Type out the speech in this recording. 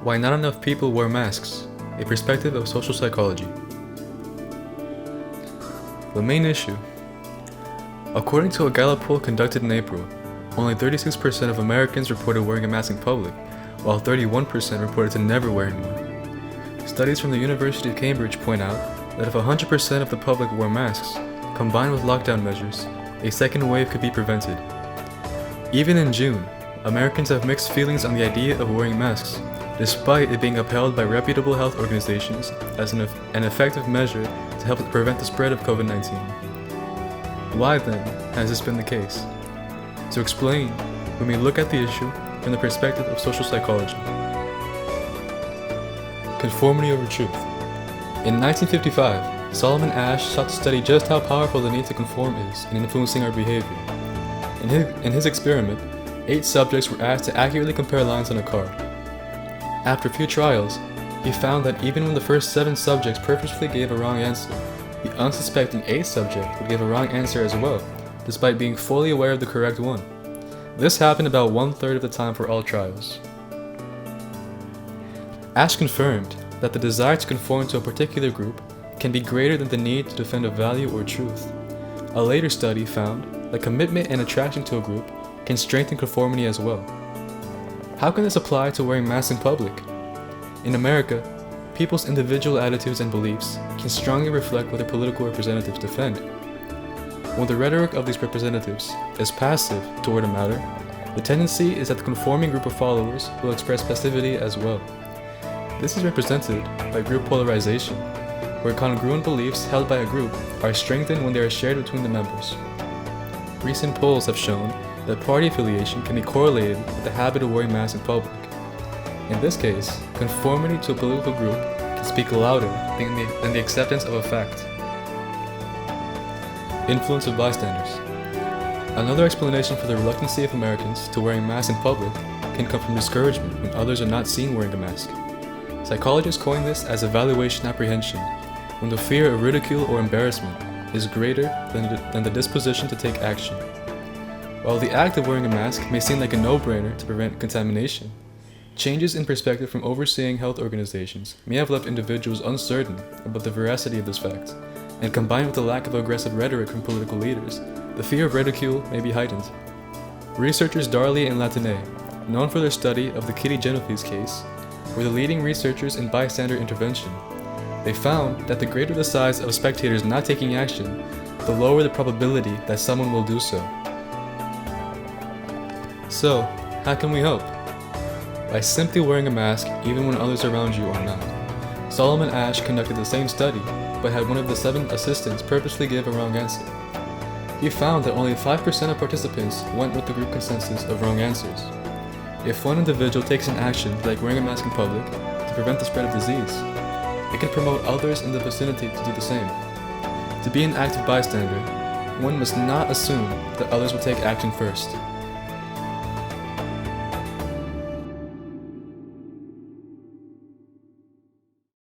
Why not enough people wear masks? A perspective of social psychology. The main issue. According to a Gallup poll conducted in April, only 36% of Americans reported wearing a mask in public, while 31% reported to never wearing one. Studies from the University of Cambridge point out that if 100% of the public wore masks, combined with lockdown measures, a second wave could be prevented. Even in June, Americans have mixed feelings on the idea of wearing masks, despite it being upheld by reputable health organizations as an effective measure to help prevent the spread of COVID-19. Why then has this been the case? To explain, we may look at the issue from the perspective of social psychology. Conformity over truth. In 1955, Solomon Asch sought to study just how powerful the need to conform is in influencing our behavior. In his experiment, 8 subjects were asked to accurately compare lines on a card. After a few trials, he found that even when the first 7 subjects purposefully gave a wrong answer, the unsuspecting 8th subject would give a wrong answer as well, despite being fully aware of the correct one. This happened about 1/3 of the time for all trials. Asch confirmed that the desire to conform to a particular group can be greater than the need to defend a value or truth. A later study found that commitment and attraction to a group can strengthen conformity as well. How can this apply to wearing masks in public? In America, people's individual attitudes and beliefs can strongly reflect what their political representatives defend. When the rhetoric of these representatives is passive toward a matter, the tendency is that the conforming group of followers will express passivity as well. This is represented by group polarization, where congruent beliefs held by a group are strengthened when they are shared between the members. Recent polls have shown that party affiliation can be correlated with the habit of wearing masks in public. In this case, conformity to a political group can speak louder than the acceptance of a fact. Influence of bystanders. Another explanation for the reluctancy of Americans to wearing masks in public can come from discouragement when others are not seen wearing a mask. Psychologists coin this as evaluation apprehension, when the fear of ridicule or embarrassment is greater than the disposition to take action. While the act of wearing a mask may seem like a no-brainer to prevent contamination, changes in perspective from overseeing health organizations may have left individuals uncertain about the veracity of this fact, and combined with the lack of aggressive rhetoric from political leaders, the fear of ridicule may be heightened. Researchers Darley and Latané, known for their study of the Kitty Genovese case, were the leading researchers in bystander intervention. They found that the greater the size of spectators not taking action, the lower the probability that someone will do so. So, how can we help? By simply wearing a mask even when others around you are not. Solomon Asch conducted the same study, but had one of the 7 assistants purposely give a wrong answer. He found that only 5% of participants went with the group consensus of wrong answers. If one individual takes an action like wearing a mask in public to prevent the spread of disease, it can promote others in the vicinity to do the same. To be an active bystander, one must not assume that others will take action first.